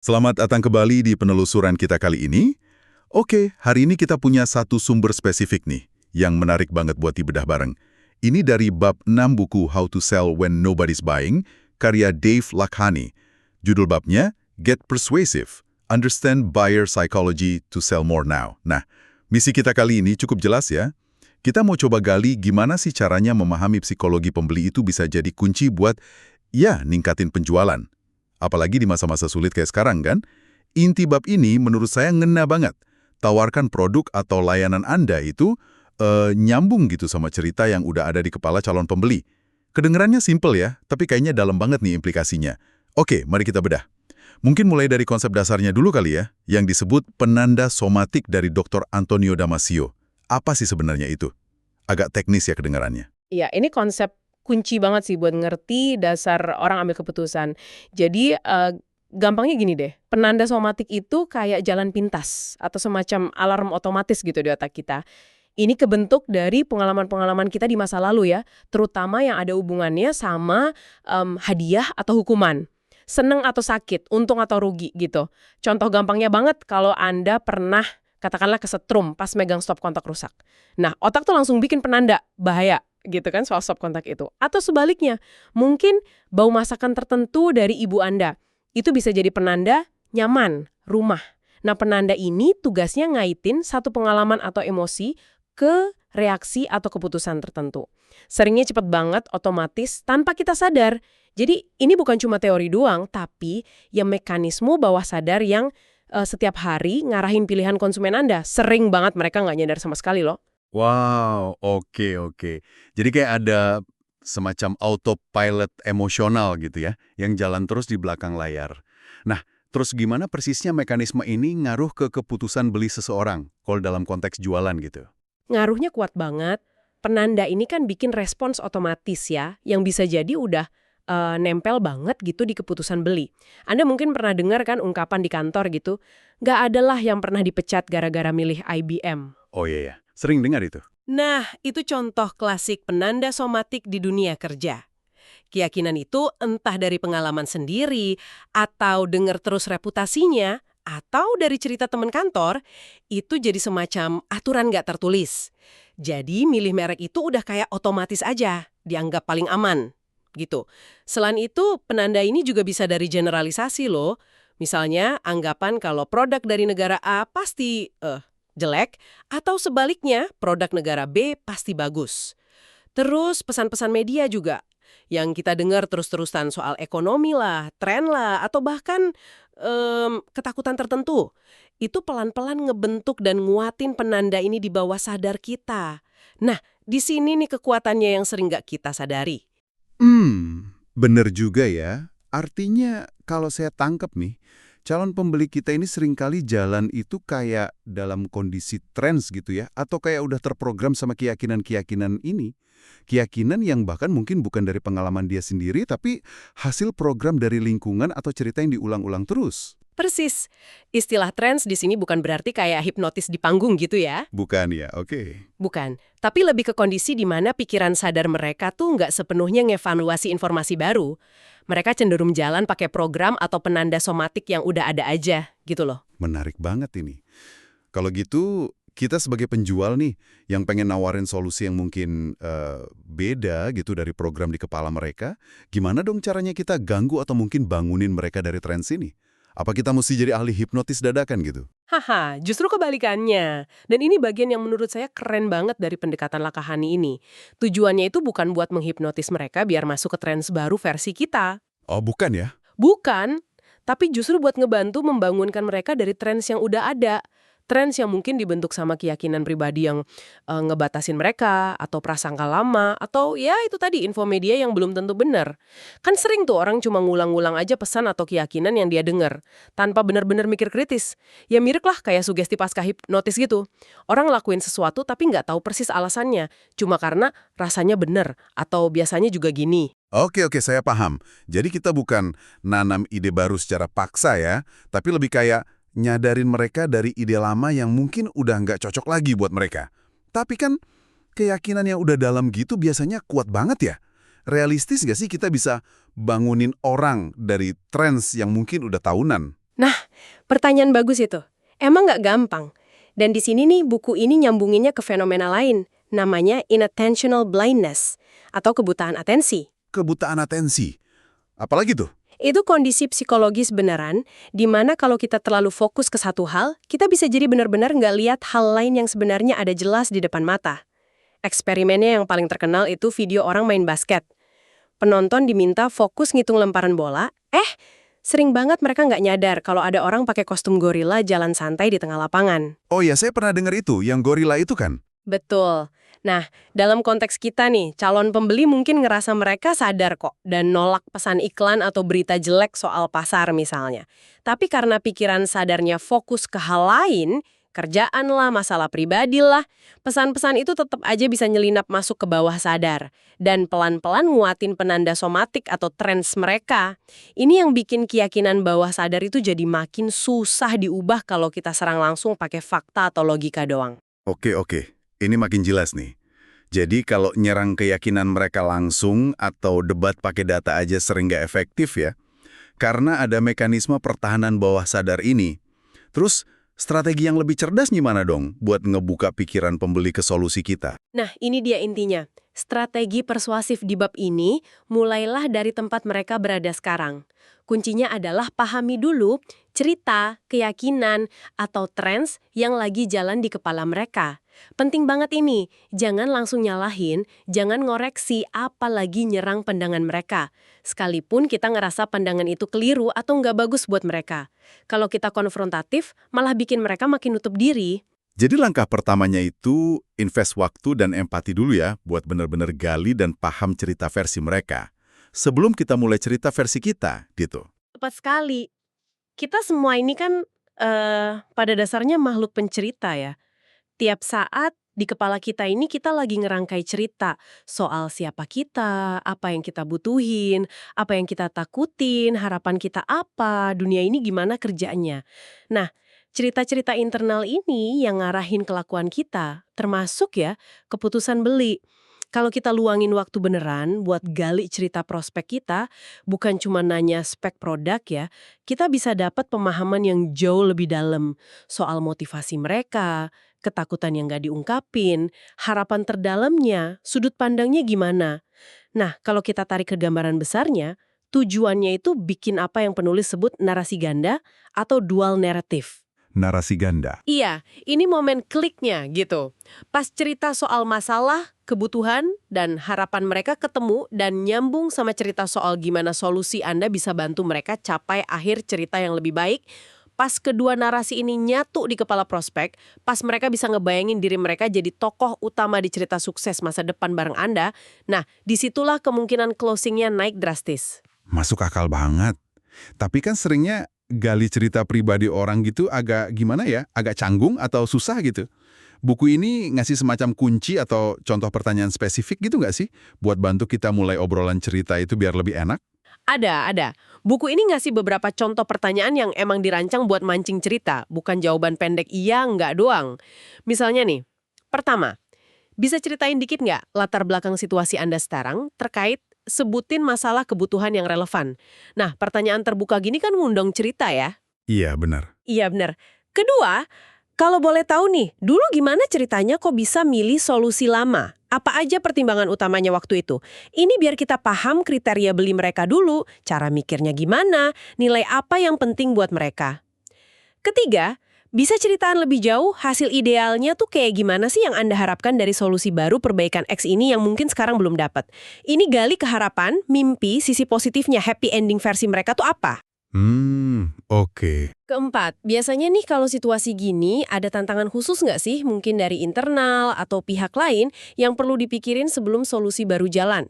Selamat datang kembali di penelusuran kita kali ini. Oke, hari ini kita punya satu sumber spesifik nih, yang menarik banget buat dibedah bareng. Ini dari bab 6 buku How to Sell When Nobody's Buying, karya Dave Lakhani. Judul babnya, Get Persuasive, Understand Buyer Psychology to Sell More Now. Nah, misi kita kali ini cukup jelas ya. Kita mau coba gali gimana sih caranya memahami psikologi pembeli itu bisa jadi kunci buat, ya, ningkatin penjualan. Apalagi di masa-masa sulit kayak sekarang kan? Inti bab ini menurut saya ngena banget. Tawarkan produk atau layanan Anda itu nyambung gitu sama cerita yang udah ada di kepala calon pembeli. Kedengerannya simple ya, tapi kayaknya dalam banget nih implikasinya. Oke, mari kita bedah. Mungkin mulai dari konsep dasarnya dulu kali ya, yang disebut penanda somatik dari Dr. Antonio Damasio. Apa sih sebenarnya itu? Agak teknis ya kedengarannya. Iya, ini konsep kunci banget sih buat ngerti dasar orang ambil keputusan. Jadi, gampangnya gini deh, penanda somatik itu kayak jalan pintas atau semacam alarm otomatis gitu di otak kita. Ini kebentuk dari pengalaman-pengalaman kita di masa lalu ya, terutama yang ada hubungannya sama hadiah atau hukuman. Seneng atau sakit, untung atau rugi gitu. Contoh gampangnya banget kalau Anda pernah katakanlah kesetrum pas megang stop kontak rusak. Nah, otak tuh langsung bikin penanda, bahaya gitu kan soal stop kontak itu. Atau sebaliknya, mungkin bau masakan tertentu dari ibu Anda. Itu bisa jadi penanda nyaman, rumah. Nah, penanda ini tugasnya ngaitin satu pengalaman atau emosi ke reaksi atau keputusan tertentu. Seringnya cepet banget, otomatis, tanpa kita sadar. Jadi, ini bukan cuma teori doang, tapi ya mekanisme bawah sadar yang setiap hari ngarahin pilihan konsumen Anda. Sering banget mereka nggak nyadar sama sekali loh. Wow, oke. Jadi kayak ada semacam autopilot emosional gitu ya, yang jalan terus di belakang layar. Nah, terus gimana persisnya mekanisme ini ngaruh ke keputusan beli seseorang, kalau dalam konteks jualan gitu? Ngaruhnya kuat banget. Penanda ini kan bikin respons otomatis ya, yang bisa jadi udah nempel banget gitu di keputusan beli. Anda mungkin pernah dengar kan ungkapan di kantor gitu, nggak adalah yang pernah dipecat gara-gara milih IBM. Oh iya ya, sering dengar itu. Nah, itu contoh klasik penanda somatik di dunia kerja. Keyakinan itu entah dari pengalaman sendiri, atau dengar terus reputasinya, atau dari cerita teman kantor, itu jadi semacam aturan nggak tertulis. Jadi milih merek itu udah kayak otomatis aja, dianggap paling aman, gitu. Selain itu, penanda ini juga bisa dari generalisasi loh. Misalnya, anggapan kalau produk dari negara A pasti jelek, atau sebaliknya produk negara B pasti bagus. Terus pesan-pesan media juga, yang kita dengar terus-terusan soal ekonomi lah, tren lah, atau bahkan ketakutan tertentu. Itu pelan-pelan ngebentuk dan nguatin penanda ini di bawah sadar kita. Nah, di sini nih kekuatannya yang sering nggak kita sadari. Bener juga ya. Artinya kalau saya tangkep nih, calon pembeli kita ini seringkali jalan itu kayak dalam kondisi trends gitu ya, atau kayak udah terprogram sama keyakinan-keyakinan ini. Keyakinan yang bahkan mungkin bukan dari pengalaman dia sendiri, tapi hasil program dari lingkungan atau cerita yang diulang-ulang terus. Persis. Istilah trends di sini bukan berarti kayak hipnotis di panggung gitu ya. Bukan ya, oke. Bukan. Tapi lebih ke kondisi di mana pikiran sadar mereka tuh nggak sepenuhnya ngevaluasi informasi baru. Mereka cenderung jalan pakai program atau penanda somatik yang udah ada aja, gitu loh. Menarik banget ini. Kalau gitu, kita sebagai penjual nih, yang pengen nawarin solusi yang mungkin beda gitu dari program di kepala mereka, gimana dong caranya kita ganggu atau mungkin bangunin mereka dari tren sini? Apa kita mesti jadi ahli hipnotis dadakan gitu? Haha, justru kebalikannya. Dan ini bagian yang menurut saya keren banget dari pendekatan Lakahani ini. Tujuannya itu bukan buat menghipnotis mereka biar masuk ke tren baru versi kita. Oh, bukan ya? Bukan, tapi justru buat ngebantu membangunkan mereka dari trends yang udah ada. Trends yang mungkin dibentuk sama keyakinan pribadi yang ngebatasin mereka, atau prasangka lama, atau ya itu tadi info media yang belum tentu benar. Kan sering tuh orang cuma ngulang-ngulang aja pesan atau keyakinan yang dia dengar, tanpa benar-benar mikir kritis. Ya mirip lah kayak sugesti pasca hipnotis gitu. Orang ngelakuin sesuatu tapi nggak tahu persis alasannya, cuma karena rasanya benar, atau biasanya juga gini. Oke, saya paham. Jadi kita bukan nanam ide baru secara paksa ya, tapi lebih kayak nyadarin mereka dari ide lama yang mungkin udah nggak cocok lagi buat mereka. Tapi kan keyakinan yang udah dalam gitu biasanya kuat banget ya. Realistis nggak sih kita bisa bangunin orang dari trends yang mungkin udah tahunan? Nah, pertanyaan bagus itu. Emang nggak gampang. Dan di sini nih buku ini nyambunginnya ke fenomena lain, namanya inattentional blindness, atau kebutaan atensi. Kebutaan atensi. Apalagi tuh? Itu kondisi psikologis beneran, di mana kalau kita terlalu fokus ke satu hal, kita bisa jadi benar-benar nggak lihat hal lain yang sebenarnya ada jelas di depan mata. Eksperimennya yang paling terkenal itu video orang main basket. Penonton diminta fokus ngitung lemparan bola, sering banget mereka nggak nyadar kalau ada orang pakai kostum gorila jalan santai di tengah lapangan. Oh ya, saya pernah dengar itu, yang gorila itu kan? Betul. Nah, dalam konteks kita nih, calon pembeli mungkin ngerasa mereka sadar kok dan nolak pesan iklan atau berita jelek soal pasar misalnya. Tapi karena pikiran sadarnya fokus ke hal lain, kerjaan lah, masalah pribadi lah, pesan-pesan itu tetap aja bisa nyelinap masuk ke bawah sadar dan pelan-pelan nguatin penanda somatik atau trends mereka. Ini yang bikin keyakinan bawah sadar itu jadi makin susah diubah kalau kita serang langsung pakai fakta atau logika doang. Oke. Ini makin jelas nih. Jadi kalau nyerang keyakinan mereka langsung atau debat pakai data aja sering nggak efektif ya. Karena ada mekanisme pertahanan bawah sadar ini. Terus strategi yang lebih cerdas gimana dong buat ngebuka pikiran pembeli ke solusi kita? Nah, ini dia intinya. Strategi persuasif di bab ini mulailah dari tempat mereka berada sekarang. Kuncinya adalah pahami dulu cerita, keyakinan, atau trends yang lagi jalan di kepala mereka. Penting banget ini, jangan langsung nyalahin, jangan ngoreksi apalagi nyerang pandangan mereka. Sekalipun kita ngerasa pandangan itu keliru atau nggak bagus buat mereka. Kalau kita konfrontatif, malah bikin mereka makin nutup diri. Jadi langkah pertamanya itu invest waktu dan empati dulu ya buat benar-benar gali dan paham cerita versi mereka. Sebelum kita mulai cerita versi kita, gitu. Tepat sekali. Kita semua ini kan pada dasarnya makhluk pencerita ya. Tiap saat di kepala kita ini kita lagi ngerangkai cerita soal siapa kita, apa yang kita butuhin, apa yang kita takutin, harapan kita apa, dunia ini gimana kerjanya. Nah, cerita-cerita internal ini yang ngarahin kelakuan kita, termasuk ya keputusan beli. Kalau kita luangin waktu beneran buat gali cerita prospek kita, bukan cuma nanya spek produk ya, kita bisa dapat pemahaman yang jauh lebih dalam soal motivasi mereka, ketakutan yang nggak diungkapin, harapan terdalamnya, sudut pandangnya gimana. Nah, kalau kita tarik ke gambaran besarnya, tujuannya itu bikin apa yang penulis sebut narasi ganda atau dual narrative. Narasi ganda. Iya, ini momen kliknya gitu. Pas cerita soal masalah, kebutuhan, dan harapan mereka ketemu dan nyambung sama cerita soal gimana solusi Anda bisa bantu mereka capai akhir cerita yang lebih baik. Pas kedua narasi ini nyatu di kepala prospek, pas mereka bisa ngebayangin diri mereka jadi tokoh utama di cerita sukses masa depan bareng Anda, nah disitulah kemungkinan closingnya naik drastis. Masuk akal banget. Tapi kan seringnya gali cerita pribadi orang gitu agak gimana ya? Agak canggung atau susah gitu. Buku ini ngasih semacam kunci atau contoh pertanyaan spesifik gitu nggak sih? Buat bantu kita mulai obrolan cerita itu biar lebih enak? Ada. Buku ini ngasih beberapa contoh pertanyaan yang emang dirancang buat mancing cerita, bukan jawaban pendek iya nggak doang. Misalnya nih, pertama, bisa ceritain dikit nggak latar belakang situasi Anda sekarang terkait sebutin masalah kebutuhan yang relevan. Nah, pertanyaan terbuka gini kan ngundang cerita ya. Iya, benar. Iya benar. Kedua, kalau boleh tahu nih, dulu gimana ceritanya kok bisa milih solusi lama? Apa aja pertimbangan utamanya waktu itu? Ini biar kita paham kriteria beli mereka dulu, cara mikirnya gimana, nilai apa yang penting buat mereka. Ketiga, bisa ceritaan lebih jauh hasil idealnya tuh kayak gimana sih yang Anda harapkan dari solusi baru perbaikan X ini yang mungkin sekarang belum dapat. Ini gali keharapan, mimpi, sisi positifnya, happy ending versi mereka tuh apa? Oke. Keempat, biasanya nih kalau situasi gini ada tantangan khusus nggak sih mungkin dari internal atau pihak lain yang perlu dipikirin sebelum solusi baru jalan?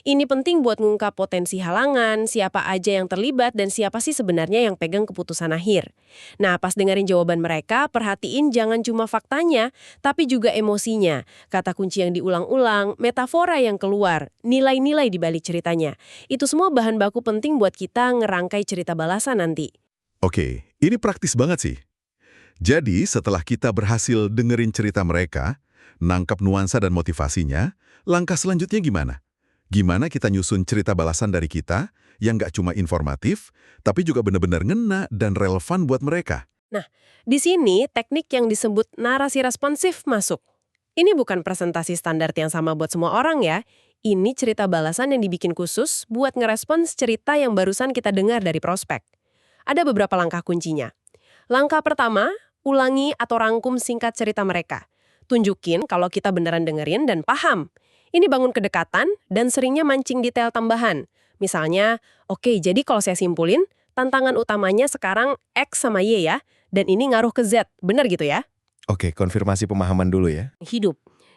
Ini penting buat ngungkap potensi halangan, siapa aja yang terlibat, dan siapa sih sebenarnya yang pegang keputusan akhir. Nah, pas dengerin jawaban mereka, perhatiin jangan cuma faktanya, tapi juga emosinya, kata kunci yang diulang-ulang, metafora yang keluar, nilai-nilai di balik ceritanya. Itu semua bahan baku penting buat kita ngerangkai cerita balasan nanti. Oke, ini praktis banget sih. Jadi, setelah kita berhasil dengerin cerita mereka, nangkap nuansa dan motivasinya, langkah selanjutnya gimana? Gimana kita nyusun cerita balasan dari kita yang nggak cuma informatif, tapi juga benar-benar ngena dan relevan buat mereka. Di sini, teknik yang disebut narasi responsif masuk. Ini bukan presentasi standar yang sama buat semua orang ya. Ini cerita balasan yang dibikin khusus buat ngerespons cerita yang barusan kita dengar dari prospek. Ada beberapa langkah kuncinya. Langkah pertama, ulangi atau rangkum singkat cerita mereka. Tunjukin kalau kita beneran dengerin dan paham. Ini bangun kedekatan dan seringnya mancing detail tambahan. Misalnya, oke, jadi kalau saya simpulin, tantangan utamanya sekarang X sama Y ya, dan ini ngaruh ke Z. Bener gitu ya? Oke, konfirmasi pemahaman dulu ya. Hidup.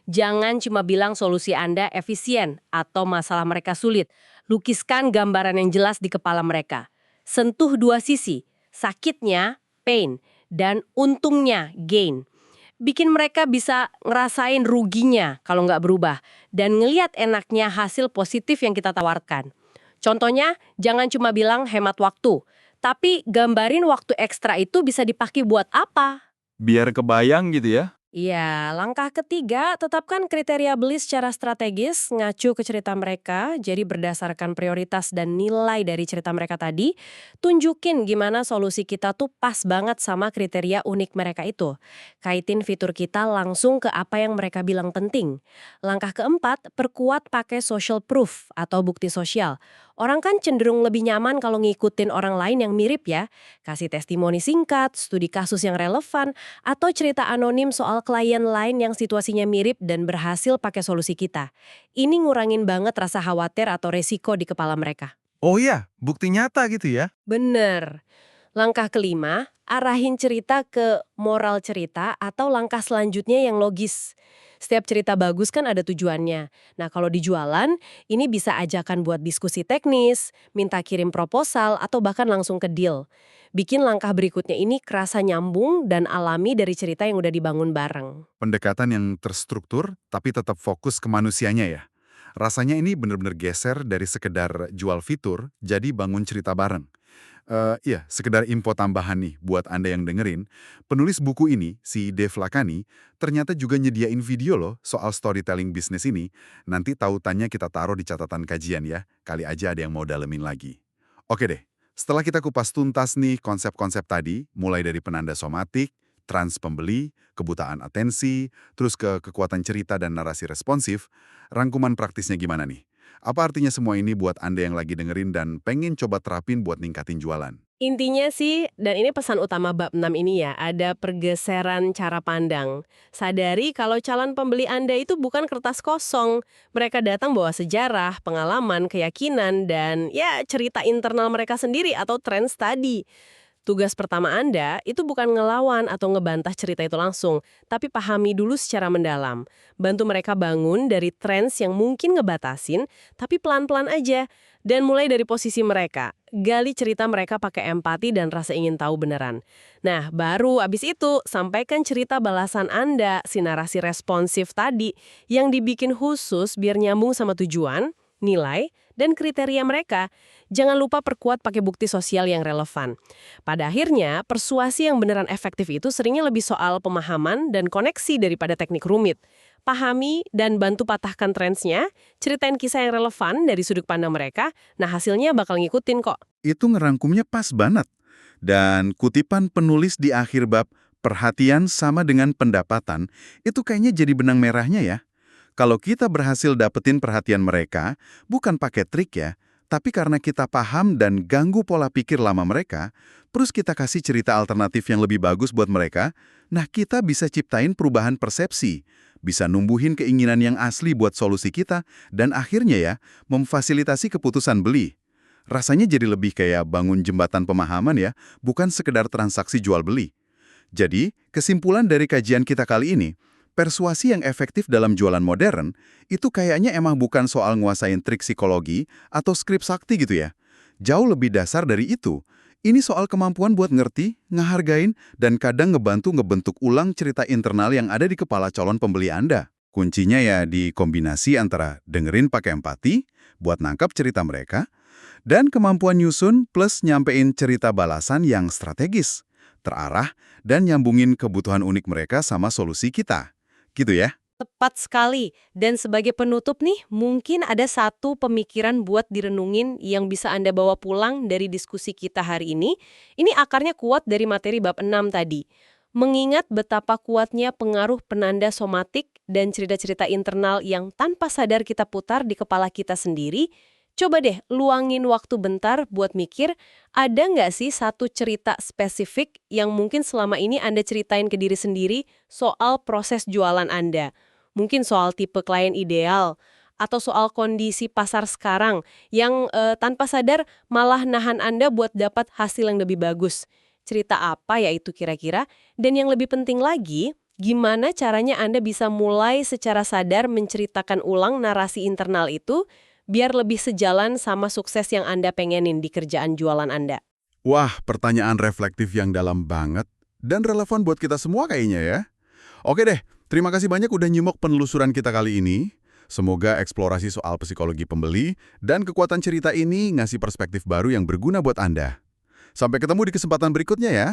Jangan cuma bilang solusi Anda efisien atau masalah mereka sulit. Lukiskan gambaran yang jelas di kepala mereka. Sentuh dua sisi, sakitnya, pain, dan untungnya, gain. Bikin mereka bisa ngerasain ruginya kalau nggak berubah, dan ngeliat enaknya hasil positif yang kita tawarkan. Contohnya, jangan cuma bilang hemat waktu, tapi gambarin waktu ekstra itu bisa dipakai buat apa. Biar kebayang gitu ya. Iya, langkah ketiga, tetapkan kriteria beli secara strategis, ngacu ke cerita mereka, jadi berdasarkan prioritas dan nilai dari cerita mereka tadi, tunjukin gimana solusi kita tuh pas banget sama kriteria unik mereka itu. Kaitin fitur kita langsung ke apa yang mereka bilang penting. Langkah keempat, perkuat pakai social proof atau bukti sosial. Orang kan cenderung lebih nyaman kalau ngikutin orang lain yang mirip ya. Kasih testimoni singkat, studi kasus yang relevan, atau cerita anonim soal klien lain yang situasinya mirip dan berhasil pakai solusi kita. Ini ngurangin banget rasa khawatir atau resiko di kepala mereka. Oh iya, bukti nyata gitu ya. Bener. Langkah kelima, arahin cerita ke moral cerita atau langkah selanjutnya yang logis. Setiap cerita bagus kan ada tujuannya. Nah, kalau di jualan, ini bisa ajakan buat diskusi teknis, minta kirim proposal, atau bahkan langsung ke deal. Bikin langkah berikutnya ini kerasa nyambung dan alami dari cerita yang udah dibangun bareng. Pendekatan yang terstruktur, tapi tetap fokus ke manusianya ya. Rasanya ini benar-benar geser dari sekedar jual fitur, jadi bangun cerita bareng. Iya, sekedar info tambahan nih buat Anda yang dengerin. Penulis buku ini, si Dave Lakani, ternyata juga nyediain video loh soal storytelling bisnis ini. Nanti tautannya kita taruh di catatan kajian ya. Kali aja ada yang mau dalemin lagi. Oke deh, setelah kita kupas tuntas nih konsep-konsep tadi, mulai dari penanda somatik, trans pembeli, kebutaan atensi, terus ke kekuatan cerita dan narasi responsif, rangkuman praktisnya gimana nih? Apa artinya semua ini buat Anda yang lagi dengerin dan pengen coba terapin buat ningkatin jualan? Intinya sih, dan ini pesan utama bab 6 ini ya, ada pergeseran cara pandang. Sadari kalau calon pembeli Anda itu bukan kertas kosong. Mereka datang bawa sejarah, pengalaman, keyakinan, dan ya cerita internal mereka sendiri atau trends tadi. Tugas pertama Anda itu bukan ngelawan atau ngebantah cerita itu langsung, tapi pahami dulu secara mendalam. Bantu mereka bangun dari trends yang mungkin ngebatasin, tapi pelan-pelan aja. Dan mulai dari posisi mereka, gali cerita mereka pakai empati dan rasa ingin tahu beneran. Nah, baru abis itu, sampaikan cerita balasan Anda, si narasi responsif tadi, yang dibikin khusus biar nyambung sama tujuan, nilai, dan kriteria mereka. Jangan lupa perkuat pakai bukti sosial yang relevan. Pada akhirnya, persuasi yang beneran efektif itu seringnya lebih soal pemahaman dan koneksi daripada teknik rumit. Pahami dan bantu patahkan trendsnya, ceritain kisah yang relevan dari sudut pandang mereka, nah hasilnya bakal ngikutin kok. Itu ngerangkumnya pas banget. Dan kutipan penulis di akhir bab, perhatian sama dengan pendapatan, itu kayaknya jadi benang merahnya ya. Kalau kita berhasil dapetin perhatian mereka, bukan pakai trik ya, tapi karena kita paham dan ganggu pola pikir lama mereka, terus kita kasih cerita alternatif yang lebih bagus buat mereka, nah kita bisa ciptain perubahan persepsi, bisa numbuhin keinginan yang asli buat solusi kita, dan akhirnya ya, memfasilitasi keputusan beli. Rasanya jadi lebih kayak bangun jembatan pemahaman ya, bukan sekedar transaksi jual-beli. Jadi, kesimpulan dari kajian kita kali ini, persuasi yang efektif dalam jualan modern itu kayaknya emang bukan soal nguasain trik psikologi atau skrip sakti gitu ya. Jauh lebih dasar dari itu. Ini soal kemampuan buat ngerti, ngehargain, dan kadang ngebantu ngebentuk ulang cerita internal yang ada di kepala calon pembeli Anda. Kuncinya ya di kombinasi antara dengerin pakai empati, buat nangkap cerita mereka, dan kemampuan nyusun plus nyampein cerita balasan yang strategis, terarah, dan nyambungin kebutuhan unik mereka sama solusi kita. Gitu ya. Tepat sekali. Dan sebagai penutup nih, mungkin ada satu pemikiran buat direnungin yang bisa Anda bawa pulang dari diskusi kita hari ini. Ini akarnya kuat dari materi bab 6 tadi. Mengingat betapa kuatnya pengaruh penanda somatik dan cerita-cerita internal yang tanpa sadar kita putar di kepala kita sendiri, coba deh luangin waktu bentar buat mikir, ada nggak sih satu cerita spesifik yang mungkin selama ini Anda ceritain ke diri sendiri soal proses jualan Anda? Mungkin soal tipe klien ideal, atau soal kondisi pasar sekarang yang tanpa sadar malah nahan Anda buat dapat hasil yang lebih bagus. Cerita apa ya itu kira-kira? Dan yang lebih penting lagi, gimana caranya Anda bisa mulai secara sadar menceritakan ulang narasi internal itu biar lebih sejalan sama sukses yang Anda pengenin di kerjaan jualan Anda? Wah, pertanyaan reflektif yang dalam banget dan relevan buat kita semua kayaknya ya. Oke deh, terima kasih banyak udah nyimak penelusuran kita kali ini. Semoga eksplorasi soal psikologi pembeli dan kekuatan cerita ini ngasih perspektif baru yang berguna buat Anda. Sampai ketemu di kesempatan berikutnya ya.